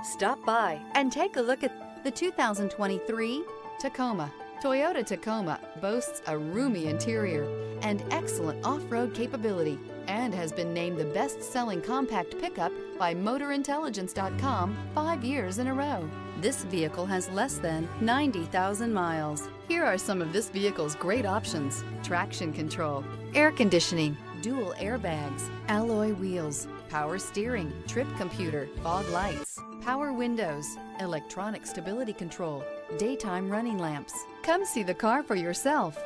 Stop by and take a look at the 2023 Tacoma. Toyota Tacoma boasts a roomy interior and excellent off-road capability and has been named the best-selling compact pickup by MotorIntelligence.com 5 years in a row. This vehicle has less than 90,000 miles. Here are some of this vehicle's great options: traction control, air conditioning, dual airbags, alloy wheels, power steering, trip computer, fog lights, power windows, electronic stability control, daytime running lamps. Come see the car for yourself.